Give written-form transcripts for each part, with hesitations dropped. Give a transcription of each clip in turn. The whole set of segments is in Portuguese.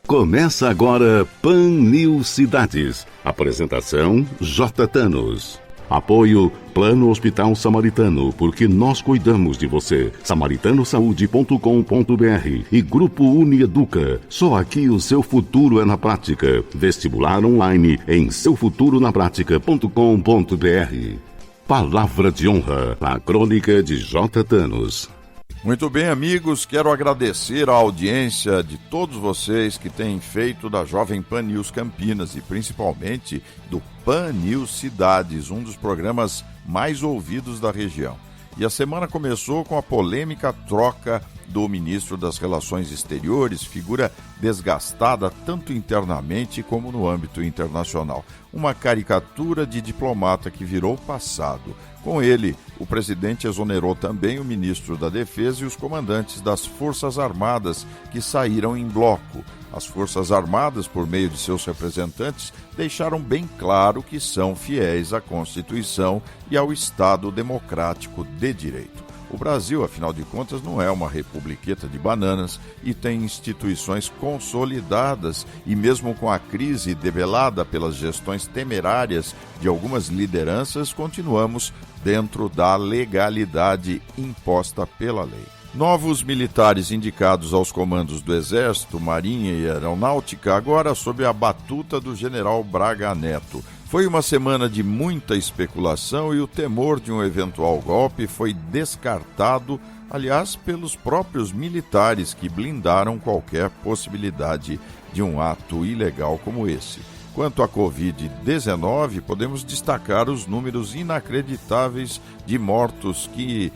Começa agora Pan News Cidades. Apresentação J. Thanos. Apoio Plano Hospital Samaritano, porque nós cuidamos de você. samaritanosaúde.com.br e Grupo Unieduca. Só aqui o seu futuro é na prática. Vestibular online em seufturonapratica.com.br. Palavra de honra, a crônica de J. Thanos. Muito bem, amigos, quero agradecer a audiência de todos vocês que têm feito da Jovem Pan News Campinas e principalmente do Pan News Cidades, um dos programas mais ouvidos da região. E a semana começou com a polêmica troca do ministro das Relações Exteriores, figura desgastada tanto internamente como no âmbito internacional. Uma caricatura de diplomata que virou passado. Com ele, o presidente exonerou também o ministro da Defesa e os comandantes das Forças Armadas, que saíram em bloco. As Forças Armadas, por meio de seus representantes, deixaram bem claro que são fiéis à Constituição e ao Estado democrático de direito. O Brasil, afinal de contas, não é uma republiqueta de bananas e tem instituições consolidadas e mesmo com a crise debelada pelas gestões temerárias de algumas lideranças, continuamos dentro da legalidade imposta pela lei. Novos militares indicados aos comandos do Exército, Marinha e Aeronáutica, agora sob a batuta do general Braga Neto. Foi uma semana de muita especulação e o temor de um eventual golpe foi descartado, aliás, pelos próprios militares que blindaram qualquer possibilidade de um ato ilegal como esse. Quanto à Covid-19, podemos destacar os números inacreditáveis de mortos que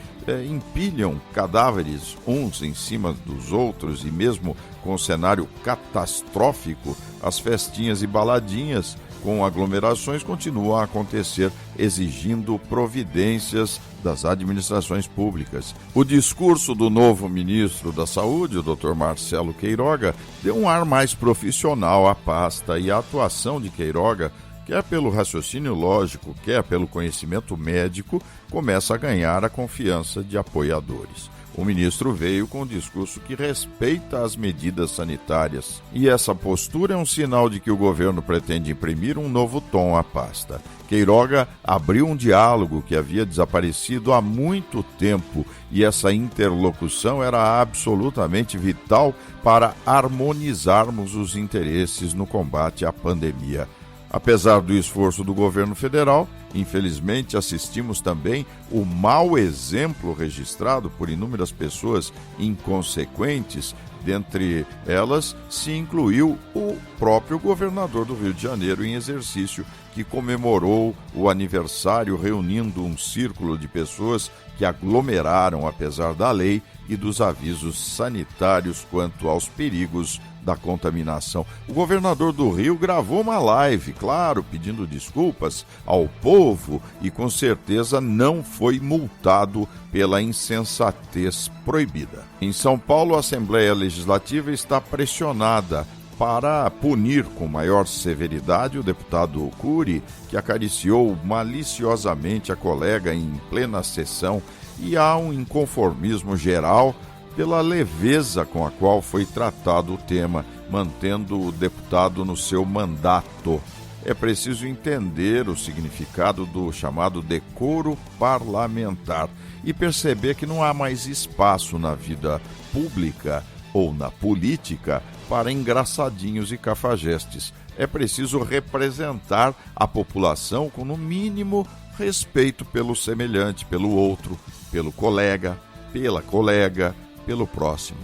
empilham cadáveres uns em cima dos outros e mesmo com um cenário catastrófico, as festinhas e baladinhas com aglomerações continuam a acontecer, exigindo providências das administrações públicas. O discurso do novo ministro da Saúde, o Dr. Marcelo Queiroga, deu um ar mais profissional à pasta e a atuação de Queiroga, quer pelo raciocínio lógico, quer pelo conhecimento médico, começa a ganhar a confiança de apoiadores. O ministro veio com um discurso que respeita as medidas sanitárias. E essa postura é um sinal de que o governo pretende imprimir um novo tom à pasta. Queiroga abriu um diálogo que havia desaparecido há muito tempo e essa interlocução era absolutamente vital para harmonizarmos os interesses no combate à pandemia. Apesar do esforço do governo federal, infelizmente assistimos também o mau exemplo registrado por inúmeras pessoas inconsequentes. Dentre elas, se incluiu o próprio governador do Rio de Janeiro em exercício, que comemorou o aniversário reunindo um círculo de pessoas que aglomeraram apesar da lei e dos avisos sanitários quanto aos perigos da contaminação. O governador do Rio gravou uma live, claro, pedindo desculpas ao povo e com certeza não foi multado pela insensatez proibida. Em São Paulo, a Assembleia Legislativa está pressionada para punir com maior severidade o deputado Cury, que acariciou maliciosamente a colega em plena sessão, e há um inconformismo geral pela leveza com a qual foi tratado o tema, mantendo o deputado no seu mandato. É preciso entender o significado do chamado decoro parlamentar e perceber que não há mais espaço na vida pública ou na política para engraçadinhos e cafajestes. É preciso representar a população com, no mínimo, respeito pelo semelhante, pelo outro, pelo colega, pela colega, pelo próximo.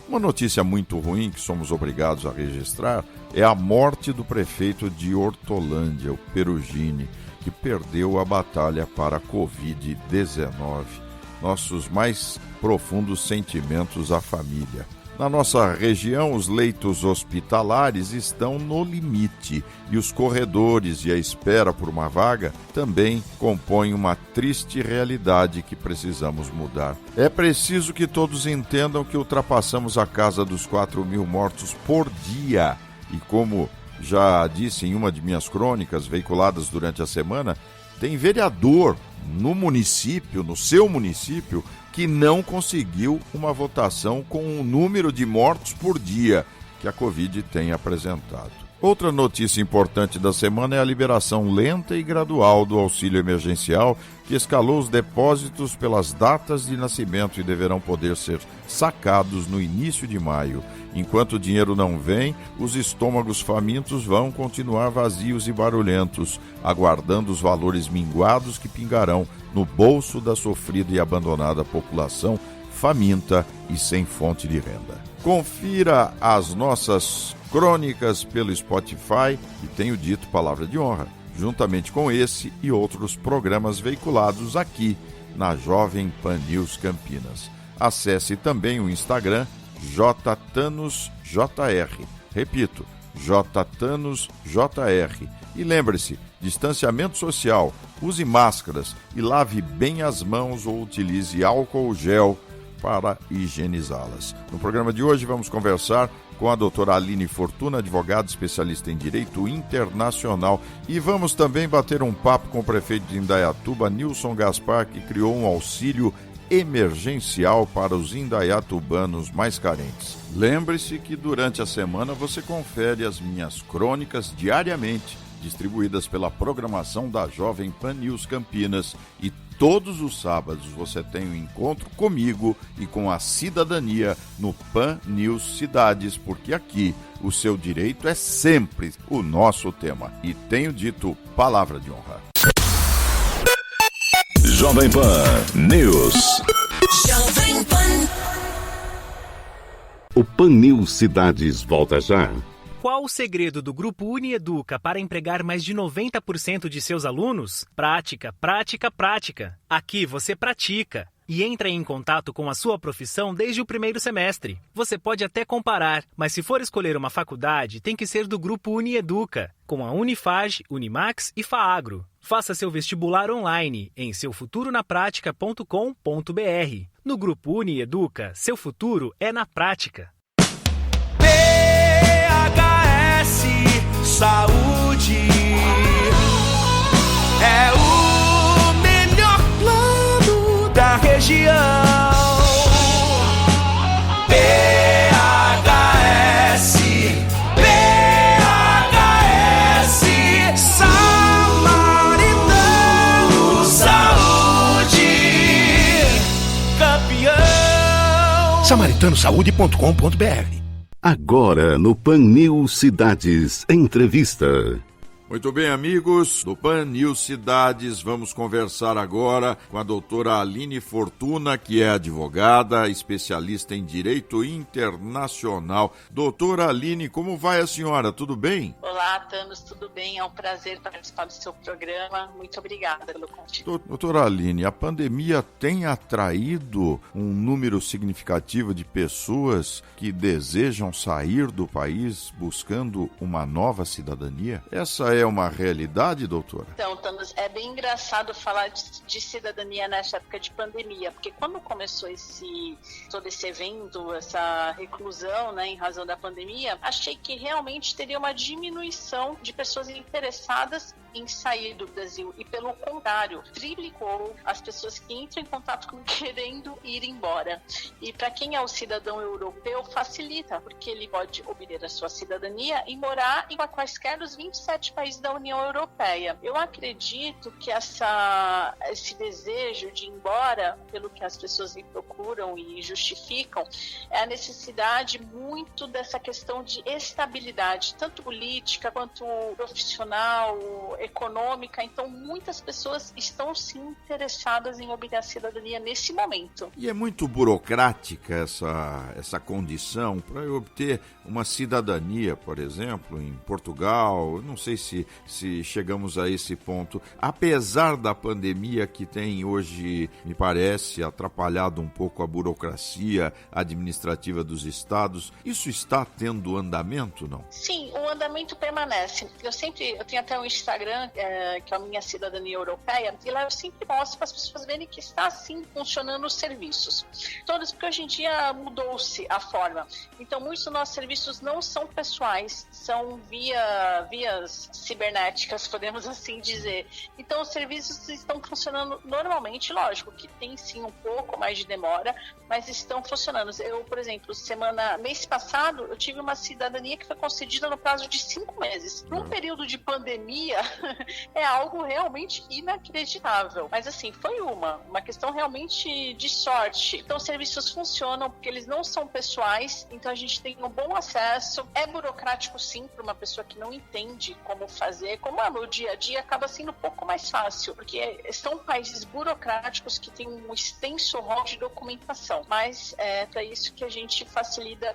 Uma notícia muito ruim que somos obrigados a registrar é a morte do prefeito de Hortolândia, o Perugini, que perdeu a batalha para a Covid-19. Nossos mais profundos sentimentos à família. Na nossa região, os leitos hospitalares estão no limite e os corredores e a espera por uma vaga também compõem uma triste realidade que precisamos mudar. É preciso que todos entendam que ultrapassamos a casa dos 4.000 mortos por dia e, como já disse em uma de minhas crônicas veiculadas durante a semana, tem vereador no município, no seu município, que não conseguiu uma votação com um número de mortos por dia. que a Covid tem apresentado. Outra notícia importante da semana é a liberação lenta e gradual do auxílio emergencial, que escalou os depósitos pelas datas de nascimento e deverão poder ser sacados no início de maio. Enquanto o dinheiro não vem, os estômagos famintos vão continuar vazios e barulhentos, aguardando os valores minguados que pingarão no bolso da sofrida e abandonada população faminta e sem fonte de renda. Confira as nossas crônicas pelo Spotify e tenho dito Palavra de Honra, juntamente com esse e outros programas veiculados aqui na Jovem Pan News Campinas. Acesse também o Instagram JTanosJR. Repito, JTanosJR. E lembre-se, distanciamento social, use máscaras e lave bem as mãos ou utilize álcool gel para higienizá-las. No programa de hoje vamos conversar com a doutora Aline Fortuna, advogada especialista em Direito Internacional, e vamos também bater um papo com o prefeito de Indaiatuba, Nilson Gaspar, que criou um auxílio emergencial para os indaiatubanos mais carentes. Lembre-se que durante a semana você confere as minhas crônicas diariamente, distribuídas pela programação da Jovem Pan News Campinas, e todos os sábados você tem um encontro comigo e com a cidadania no Pan News Cidades, porque aqui o seu direito é sempre o nosso tema. E tenho dito Palavra de Honra. Jovem Pan News. Jovem Pan. O Pan News Cidades volta já. Qual o segredo do Grupo Unieduca para empregar mais de 90% de seus alunos? Prática, prática, prática. Aqui você pratica e entra em contato com a sua profissão desde o primeiro semestre. Você pode até comparar, mas se for escolher uma faculdade, tem que ser do Grupo Unieduca, com a Unifage, Unimax e Faagro. Faça seu vestibular online em seufuturonapratica.com.br. No Grupo Unieduca, seu futuro é na prática. Saúde é o melhor plano da região. PHS, PHS, Samaritano Saúde, campeão. SamaritanoSaude.com.br. Agora no Pan News Cidades Entrevista. Muito bem, amigos do Pan News Cidades, vamos conversar agora com a doutora Aline Fortuna, que é advogada, especialista em Direito Internacional. Doutora Aline, como vai a senhora? Tudo bem? Olá, Thanos, tudo bem? É um prazer participar do seu programa. Muito obrigada pelo convite. Doutora Aline, a pandemia tem atraído um número significativo de pessoas que desejam sair do país buscando uma nova cidadania? Essa é uma realidade, doutora? Então, Thanos, é bem engraçado falar de cidadania nessa época de pandemia, porque quando começou todo esse evento, essa reclusão, né, em razão da pandemia, achei que realmente teria uma diminuição de pessoas interessadas em sair do Brasil e, pelo contrário, triplicou as pessoas que entram em contato com querendo ir embora. E para quem é o cidadão europeu, facilita, porque ele pode obter a sua cidadania e morar em quaisquer dos 27 países da União Europeia. Eu acredito que esse desejo de ir embora, pelo que as pessoas me procuram e justificam, é a necessidade muito dessa questão de estabilidade, tanto política quanto profissional, econômica. Então, muitas pessoas estão sim interessadas em obter a cidadania nesse momento. E é muito burocrática essa condição para eu obter uma cidadania, por exemplo, em Portugal. Não sei se chegamos a esse ponto. Apesar da pandemia que tem hoje, me parece, atrapalhado um pouco a burocracia administrativa dos estados, isso está tendo andamento, não? Sim, o andamento permanece. Eu tenho até um Instagram, que é a minha cidadania europeia, e lá eu sempre mostro para as pessoas verem que está assim funcionando os serviços. Todos, porque hoje em dia mudou-se a forma. Então, muitos dos nossos serviços não são pessoais, são vias cibernéticas, podemos assim dizer. Então, os serviços estão funcionando normalmente, lógico, que tem sim um pouco mais de demora, mas estão funcionando. Eu, por exemplo, mês passado, eu tive uma cidadania que foi concedida no prazo de 5 meses. Num período de pandemia, é algo realmente inacreditável. Mas assim, foi uma questão realmente de sorte. Então, os serviços funcionam porque eles não são pessoais, então a gente tem um bom acesso. É burocrático sim, para uma pessoa que não entende como fazer. Como no dia a dia, acaba sendo um pouco mais fácil, porque são países burocráticos que têm um extenso rol de documentação. Mas é para isso que a gente facilita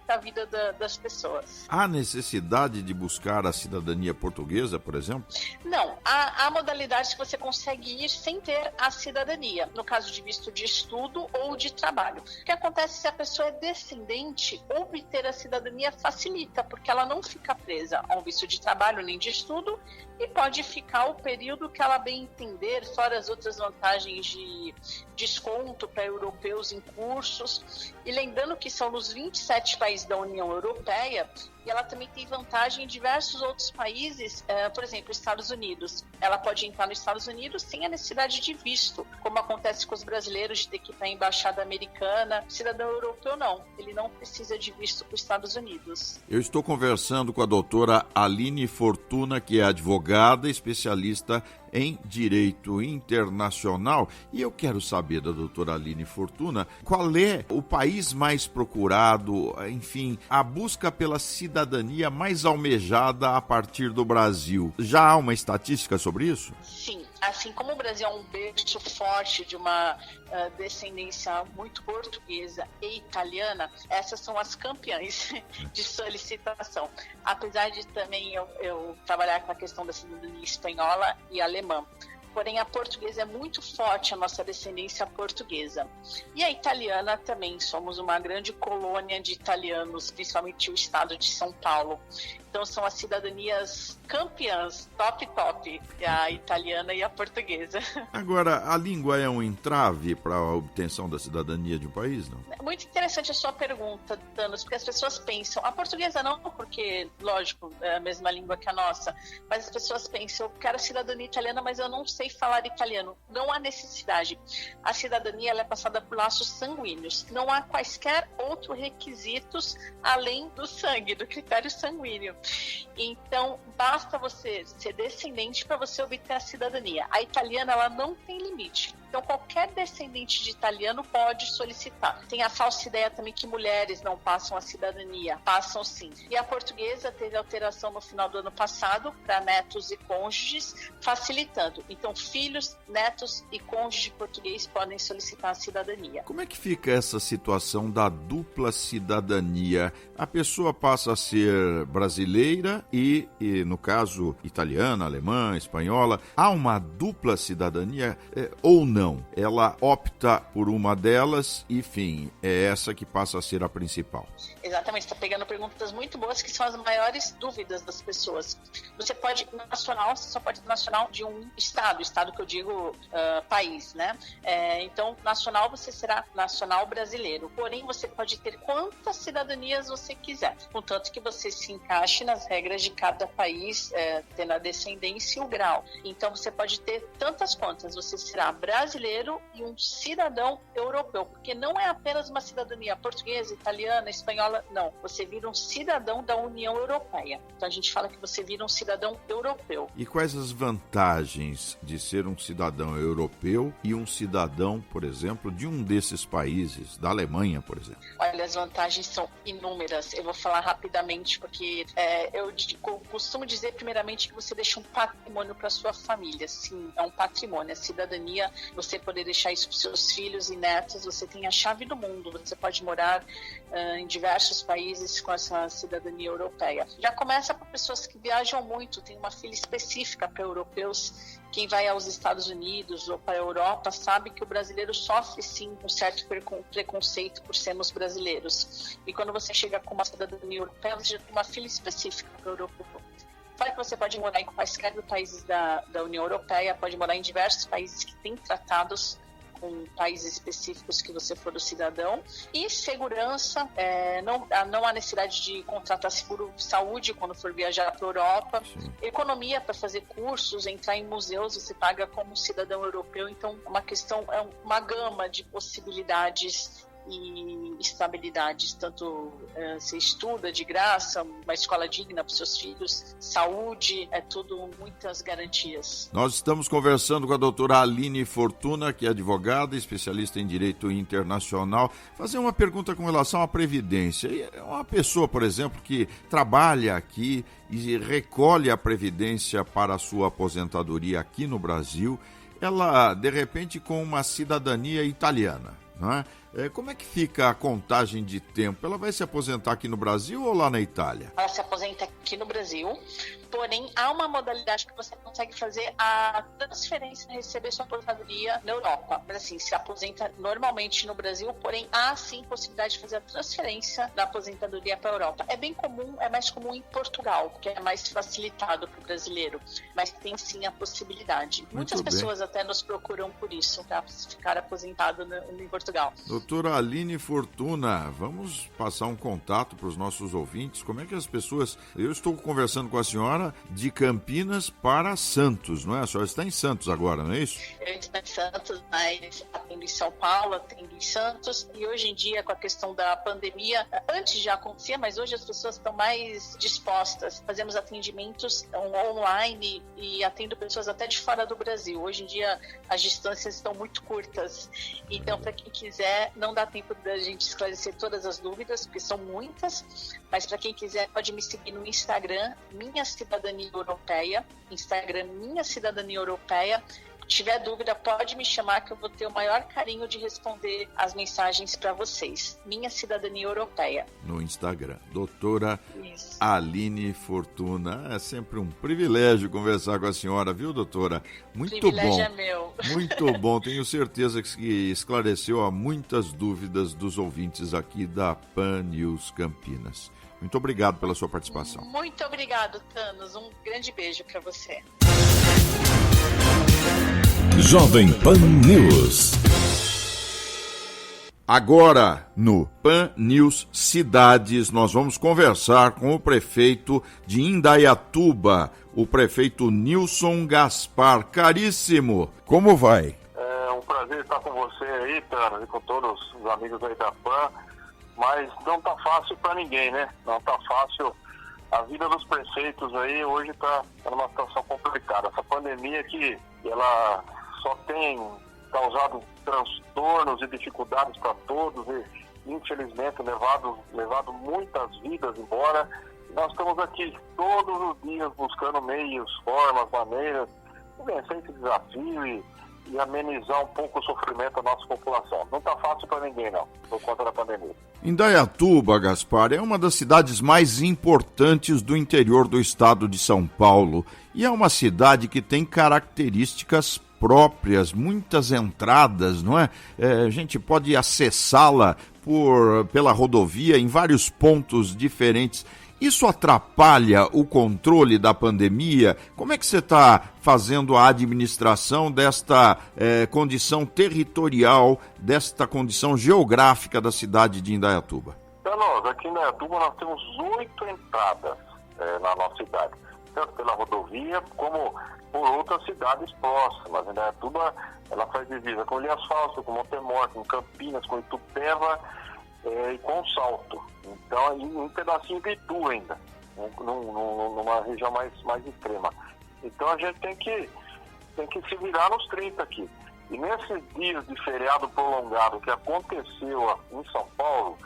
a vida das pessoas. Há necessidade de buscar a cidadania portuguesa, por exemplo? Não, há modalidades que você consegue ir sem ter a cidadania, no caso de visto de estudo ou de trabalho. O que acontece se a pessoa é descendente, obter a cidadania facilita, porque ela não fica presa a um visto de trabalho nem de estudo e pode ficar o período que ela bem entender, fora as outras vantagens de desconto para europeus em cursos. E lembrando que são nos 27 países da União Europeia, e ela também tem vantagem em diversos outros países, por exemplo, Estados Unidos. Ela pode entrar nos Estados Unidos sem a necessidade de visto, como acontece com os brasileiros de ter que ir para a embaixada americana. O cidadão europeu não, ele não precisa de visto para os Estados Unidos. Eu estou conversando com a doutora Aline Fortuna, que é advogada especialista em Direito Internacional. E eu quero saber da doutora Aline Fortuna qual é o país mais procurado, enfim, a busca pela cidadania mais almejada a partir do Brasil. Já há uma estatística sobre isso? Sim, assim como o Brasil é um berço forte de uma descendência muito portuguesa e italiana, essas são as campeãs de solicitação. Apesar de também eu trabalhar com a questão da cidadania espanhola e alemã. Porém, a portuguesa é muito forte, a nossa descendência portuguesa. E a italiana também, somos uma grande colônia de italianos, principalmente o estado de São Paulo. Então, são as cidadanias campeãs, top, a italiana e a portuguesa. Agora, a língua é um entrave para a obtenção da cidadania de um país, não? É muito interessante a sua pergunta, Thanos, porque as pessoas pensam, a portuguesa não, porque, lógico, é a mesma língua que a nossa, mas as pessoas pensam, eu quero a cidadania italiana, mas eu não sei falar italiano. Não há necessidade. A cidadania ela é passada por laços sanguíneos. Não há quaisquer outros requisitos além do sangue, do critério sanguíneo. Então, basta você ser descendente para você obter a cidadania. A italiana, ela não tem limite. Então, qualquer descendente de italiano pode solicitar. Tem a falsa ideia também que mulheres não passam a cidadania. Passam sim. E a portuguesa teve alteração no final do ano passado para netos e cônjuges, facilitando. Então, filhos, netos e cônjuge português podem solicitar a cidadania. Como é que fica essa situação da dupla cidadania? A pessoa passa a ser brasileira e no caso, italiana, alemã, espanhola. Há uma dupla cidadania ou não? Ela opta por uma delas e, enfim, é essa que passa a ser a principal. Exatamente, está pegando perguntas muito boas que são as maiores dúvidas das pessoas. Você pode, nacional, você só pode ser nacional de um estado que eu digo país, né? Então, nacional você será nacional brasileiro, porém você pode ter quantas cidadanias você quiser, contanto que você se encaixe nas regras de cada país, tendo a descendência e o grau. Então, você pode ter tantas quantas, você será brasileiro e um cidadão europeu, porque não é apenas uma cidadania portuguesa, italiana, espanhola, não. Você vira um cidadão da União Europeia. Então a gente fala que você vira um cidadão europeu. E quais as vantagens de ser um cidadão europeu e um cidadão, por exemplo, de um desses países, da Alemanha, por exemplo? Olha, as vantagens são inúmeras. Eu vou falar rapidamente, porque eu costumo dizer, primeiramente, que você deixa um patrimônio para sua família. Sim, é um patrimônio. A cidadania, você poder deixar isso para os seus filhos e netos. Você tem a chave do mundo, você pode morar em diversos países com essa cidadania europeia. Já começa para pessoas que viajam muito, tem uma fila específica para europeus. Quem vai aos Estados Unidos ou para a Europa sabe que o brasileiro sofre sim um certo preconceito por sermos brasileiros. E quando você chega com uma cidadania europeia, você já tem uma fila específica para o europeu. Fora que você pode morar em quaisquer países da União Europeia, pode morar em diversos países que têm tratados com países específicos que você for o cidadão. E segurança, não há necessidade de contratar seguro-saúde quando for viajar para a Europa. Sim. Economia para fazer cursos, entrar em museus, você paga como cidadão europeu. Então, é uma gama de possibilidades e estabilidades, tanto você estuda de graça, uma escola digna para os seus filhos, saúde, tudo muitas garantias. Nós estamos conversando com a doutora Aline Fortuna, que é advogada, especialista em direito internacional. Fazer uma pergunta com relação à previdência. Uma pessoa, por exemplo, que trabalha aqui e recolhe a previdência para a sua aposentadoria aqui no Brasil, ela, de repente, com uma cidadania italiana, não é? Como é que fica a contagem de tempo? Ela vai se aposentar aqui no Brasil ou lá na Itália? Ela se aposenta aqui no Brasil, porém há uma modalidade que você consegue fazer a transferência e receber sua aposentadoria na Europa. Mas assim, se aposenta normalmente no Brasil, porém há sim possibilidade de fazer a transferência da aposentadoria para a Europa. É bem comum, é mais comum em Portugal, porque é mais facilitado para o brasileiro, mas tem sim a possibilidade. Muitas pessoas até nos procuram por isso, para ficar aposentado em Portugal. Doutora Aline Fortuna, vamos passar um contato para os nossos ouvintes. Como é que as pessoas... Eu estou conversando com a senhora de Campinas para Santos, não é? A senhora está em Santos agora, não é isso? Eu estou em Santos, mas atendo em São Paulo, atendo em Santos. E hoje em dia, com a questão da pandemia, antes já acontecia, mas hoje as pessoas estão mais dispostas. Fazemos atendimentos online e atendo pessoas até de fora do Brasil. Hoje em dia, as distâncias estão muito curtas. Então, para quem quiser, não dá tempo da gente esclarecer todas as dúvidas, porque são muitas, mas para quem quiser pode me seguir no Instagram, Minha Cidadania Europeia, Instagram Minha Cidadania Europeia. Se tiver dúvida, pode me chamar que eu vou ter o maior carinho de responder as mensagens para vocês. Minha Cidadania Europeia. No Instagram, doutora Aline Fortuna. É sempre um privilégio conversar com a senhora, viu, doutora? Muito bom. O privilégio é meu. Muito bom. Tenho certeza que esclareceu a muitas dúvidas dos ouvintes aqui da Pan News Campinas. Muito obrigado pela sua participação. Muito obrigado, Thanos. Um grande beijo para você. Jovem Pan News. Agora, no Pan News Cidades, nós vamos conversar com o prefeito de Indaiatuba, o prefeito Nilson Gaspar. Caríssimo, como vai? É um prazer estar com você aí, Tana, e com todos os amigos aí da Pan, mas não tá fácil para ninguém, né? Não tá fácil. A vida dos prefeitos aí hoje tá numa situação complicada. Essa pandemia que ela só tem causado transtornos e dificuldades para todos e, infelizmente, levado muitas vidas embora. Nós estamos aqui todos os dias buscando meios, formas, maneiras de vencer esse desafio e amenizar um pouco o sofrimento da nossa população. Não está fácil para ninguém, não, por conta da pandemia. Indaiatuba, Gaspar, é uma das cidades mais importantes do interior do estado de São Paulo e é uma cidade que tem características próprias, muitas entradas, não é? A gente pode acessá-la pela rodovia em vários pontos diferentes. Isso atrapalha o controle da pandemia? Como é que você está fazendo a administração desta condição territorial, desta condição geográfica da cidade de Indaiatuba? Nós, aqui em Indaiatuba, nós temos 8 entradas na nossa cidade, tanto pela rodovia como por outras cidades próximas. Indaiatuba, ela faz divisa com Ilha Falso, com Montemor, com Campinas, com Itupeva e com Salto. Então, um pedacinho de Itu ainda, numa região mais extrema. Então, a gente tem que se virar nos 30 aqui. E nesses dias de feriado prolongado que aconteceu em São Paulo,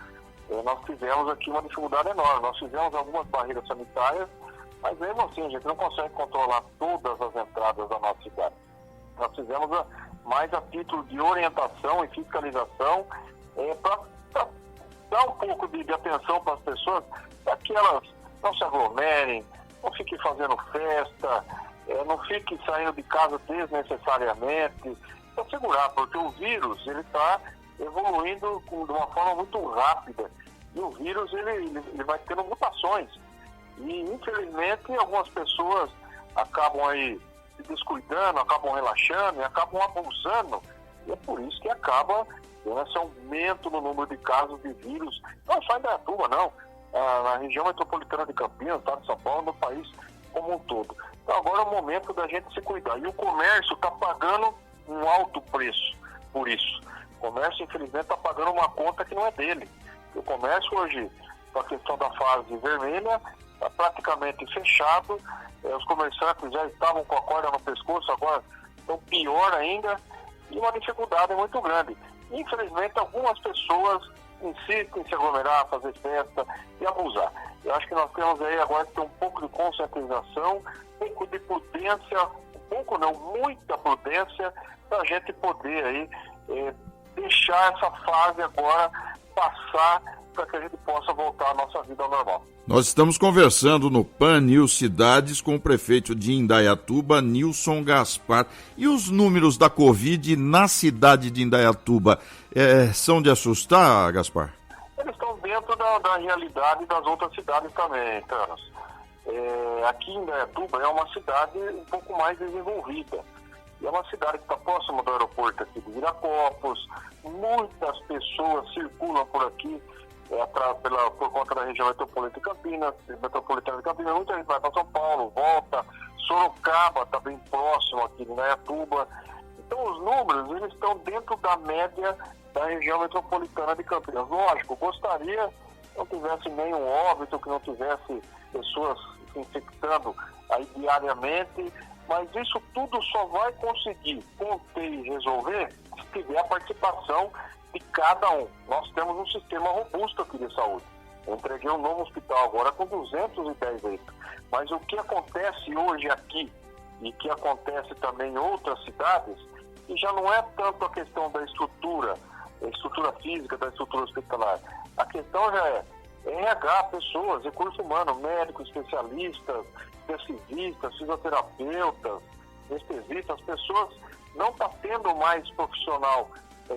nós tivemos aqui uma dificuldade enorme. Nós fizemos algumas barreiras sanitárias, mas mesmo assim a gente não consegue controlar todas as entradas da nossa cidade. Nós fizemos mas a título de orientação e fiscalização, para dar um pouco de atenção para as pessoas, para que elas não se aglomerem, não fiquem fazendo festa, não fiquem saindo de casa desnecessariamente, para segurar, porque o vírus ele está evoluindo de uma forma muito rápida, e o vírus ele vai tendo mutações, e infelizmente algumas pessoas acabam aí se descuidando, acabam relaxando e acabam abusando, e é por isso que acaba esse aumento no número de casos de vírus, não só em Indaiatuba, não, na região metropolitana de Campinas, estado de São Paulo, no país como um todo. Então agora é o momento da gente se cuidar, e o comércio está pagando um alto preço por isso. O comércio, infelizmente, está pagando uma conta que não é dele. O comércio hoje, com a questão da fase vermelha, está praticamente fechado. Os comerciantes já estavam com a corda no pescoço, agora estão pior ainda, e uma dificuldade muito grande. Infelizmente, algumas pessoas insistem em se aglomerar, fazer festa e abusar. Eu acho que nós temos aí agora que ter um pouco de conscientização, um pouco de prudência, muita prudência, para a gente poder aí deixar essa fase agora passar, para que a gente possa voltar à nossa vida ao normal. Nós estamos conversando no PAN News Cidades com o prefeito de Indaiatuba, Nilson Gaspar. E os números da Covid na cidade de Indaiatuba são de assustar, Gaspar? Eles estão dentro da realidade das outras cidades também, Thanos. Aqui em Indaiatuba é uma cidade um pouco mais desenvolvida. E é uma cidade que está próxima do aeroporto aqui de Viracopos. Muitas pessoas circulam por aqui por conta da região metropolitana de Campinas. Muita gente vai para São Paulo, volta. Sorocaba está bem próximo aqui de Indaiatuba. Então os números eles estão dentro da média da região metropolitana de Campinas. Lógico, gostaria que não tivesse nenhum óbito, que não tivesse pessoas se infectando aí diariamente, mas isso tudo só vai conseguir conter e resolver se tiver a participação de cada um. Nós temos um sistema robusto aqui de saúde. Eu entreguei um novo hospital agora com 210 leitos. Mas o que acontece hoje aqui e que acontece também em outras cidades, e já não é tanto a questão da estrutura física, da estrutura hospitalar. A questão já é RH, pessoas, recursos humanos, médicos, especialistas, intensivistas, fisioterapeutas, anestesistas, as pessoas não estão tendo mais profissional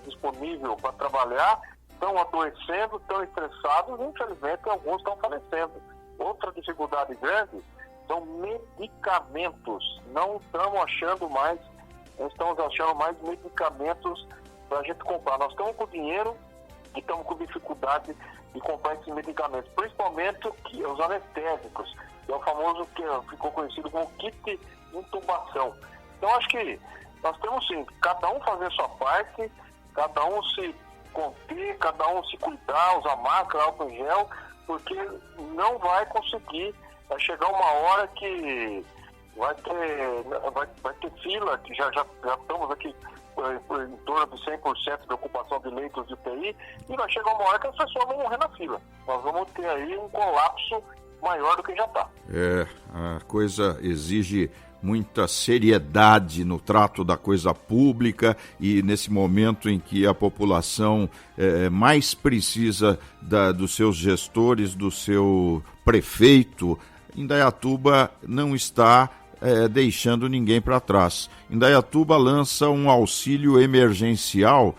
disponível para trabalhar, estão adoecendo, estão estressados e infelizmente alguns estão falecendo. Outra dificuldade grande são medicamentos. Não estamos achando mais medicamentos para a gente comprar. Nós estamos com dinheiro e estamos com dificuldade de comprar esses medicamentos, principalmente os anestésicos, que é o famoso que ficou conhecido como kit de intubação. Então acho que nós temos sim, cada um fazer sua parte, cada um se conter, cada um se cuidar, usar máscara, álcool em gel, porque não vai conseguir, vai chegar uma hora que vai ter fila, que já estamos aqui em torno de 100% de ocupação de leitos de UTI, e vai chegar uma hora que as pessoas vão morrer na fila. Nós vamos ter aí um colapso maior do que já está. A coisa exige muita seriedade no trato da coisa pública, e nesse momento em que a população mais precisa dos seus gestores, do seu prefeito, Indaiatuba não está deixando ninguém para trás. Indaiatuba lança um auxílio emergencial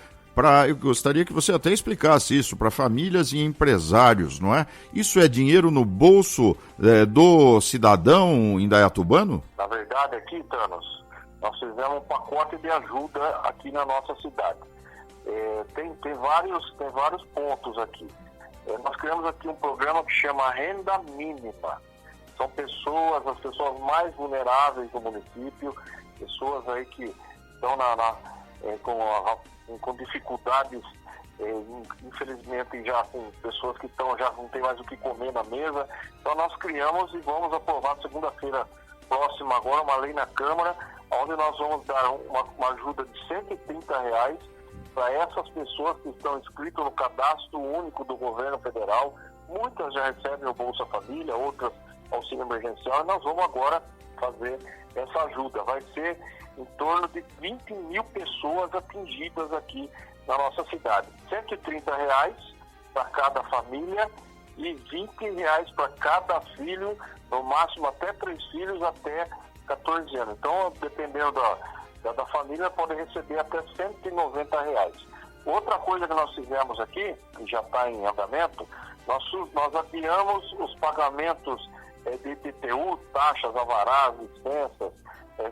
eu gostaria que você até explicasse isso para famílias e empresários, não é? Isso é dinheiro no bolso do cidadão indaiatubano? Na verdade, aqui, Thanos, nós fizemos um pacote de ajuda aqui na nossa cidade. Tem vários pontos aqui. Nós criamos aqui um programa que chama Renda Mínima. São as pessoas mais vulneráveis do município, pessoas aí que estão com dificuldades, infelizmente já com pessoas que já não tem mais o que comer na mesa. Então nós criamos e vamos aprovar segunda-feira próxima agora uma lei na Câmara, onde nós vamos dar uma ajuda de R$130 para essas pessoas que estão inscritas no cadastro único do governo federal. Muitas já recebem o Bolsa Família, outras auxílio emergencial, e nós vamos agora fazer essa ajuda. Vai ser em torno de 20 mil pessoas atingidas aqui na nossa cidade. R$130 para cada família e R$20 para cada filho, no máximo até 3 filhos até 14 anos. Então, dependendo da família, pode receber até R$190. Outra coisa que nós fizemos aqui, que já está em andamento, nós adiamos os pagamentos de IPTU, taxas, alvarás, licenças,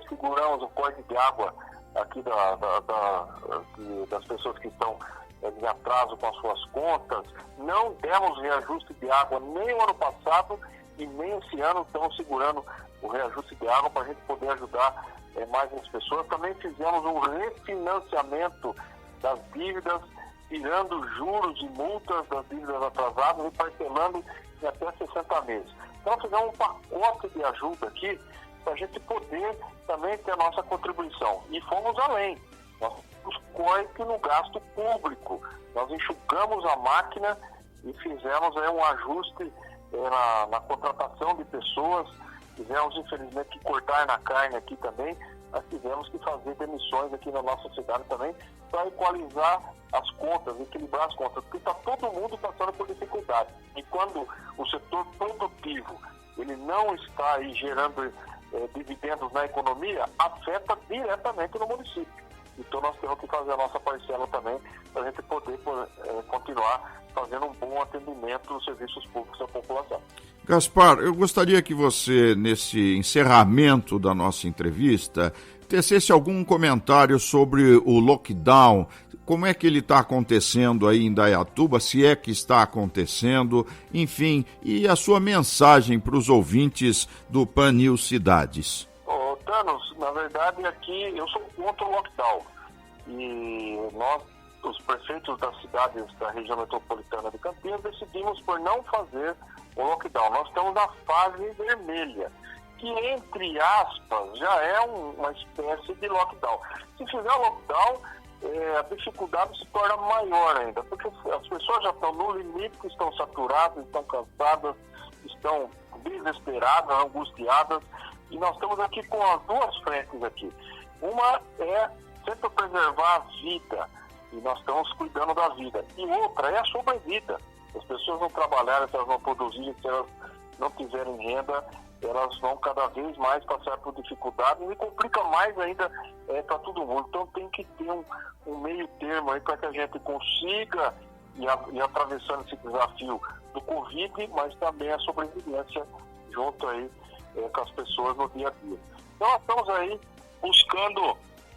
seguramos o corte de água aqui das pessoas que estão em atraso com as suas contas. Não demos reajuste de água nem o ano passado e nem esse ano. Estamos segurando o reajuste de água para a gente poder ajudar mais as pessoas. Também fizemos um refinanciamento das dívidas, tirando juros e multas das dívidas atrasadas e parcelando em até 60 meses. Então fizemos um pacote de ajuda aqui para a gente poder também ter a nossa contribuição. E fomos além. Nós fizemos corte no gasto público. Nós enxugamos a máquina e fizemos um ajuste na contratação de pessoas. Tivemos, infelizmente, que cortar na carne aqui também. Nós tivemos que fazer demissões aqui na nossa cidade também para equalizar as contas, equilibrar as contas, porque está todo mundo passando por dificuldade. E quando o setor produtivo ele não está aí gerando dividendos na economia, afeta diretamente no município. Então nós temos que fazer a nossa parcela também para a gente poder continuar fazendo um bom atendimento dos serviços públicos à população. Gaspar, eu gostaria que você, nesse encerramento da nossa entrevista, tecesse algum comentário sobre o lockdown. Como é que ele está acontecendo aí em Indaiatuba, se é que está acontecendo, enfim, e a sua mensagem para os ouvintes do Pan News Cidades. Thanos, na verdade aqui eu sou contra o lockdown e nós, os prefeitos das cidades da região metropolitana de Campinas, decidimos por não fazer o lockdown. Nós estamos na fase vermelha, que entre aspas já é uma espécie de lockdown. Se fizer o lockdown, a dificuldade se torna maior ainda, porque as pessoas já estão no limite, estão saturadas, estão cansadas, estão desesperadas, angustiadas, e nós estamos aqui com as duas frentes aqui. Uma é sempre preservar a vida, e nós estamos cuidando da vida, e outra é a sobrevida. Se as pessoas não trabalharem, se elas não produzirem, se elas não tiverem renda, elas vão cada vez mais passar por dificuldades e complica mais ainda para todo mundo. Então tem que ter um meio termo aí para que a gente consiga ir atravessando esse desafio do Covid, mas também a sobrevivência junto aí com as pessoas no dia a dia. Então nós estamos aí buscando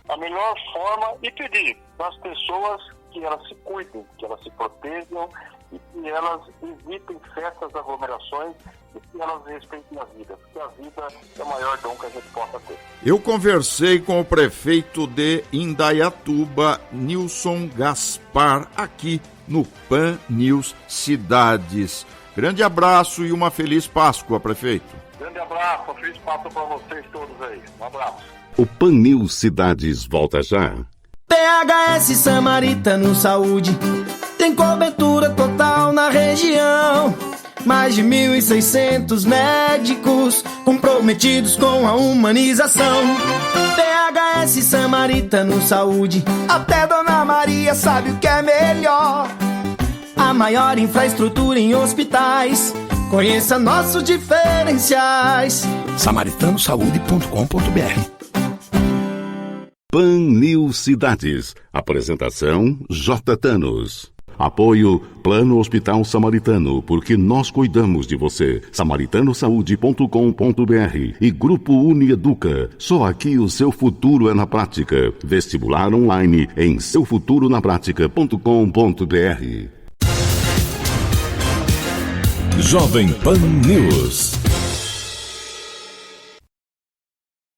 a melhor forma e pedir para as pessoas que elas se cuidem, que elas se protejam e que elas evitem festas, aglomerações e que elas respeitem a vida, porque a vida é o maior dom que a gente possa ter. Eu conversei com o prefeito de Indaiatuba, Nilson Gaspar, aqui no Pan News Cidades. Grande abraço e uma feliz Páscoa, prefeito. Grande abraço, uma feliz Páscoa para vocês todos aí. Um abraço. O Pan News Cidades volta já. PHS Samaritano Saúde tem cobertura total na região. Mais de 1.600 médicos comprometidos com a humanização. PHS Samaritano Saúde, até Dona Maria sabe o que é melhor. A maior infraestrutura em hospitais, conheça nossos diferenciais. samaritanosaúde.com.br. Pan News Cidades. Apresentação J. Thanos. Apoio Plano Hospital Samaritano, porque nós cuidamos de você. samaritanosaúde.com.br e Grupo Unieduca. Só aqui o seu futuro é na prática. Vestibular online em seufuturonapratica.com.br. Jovem Pan News.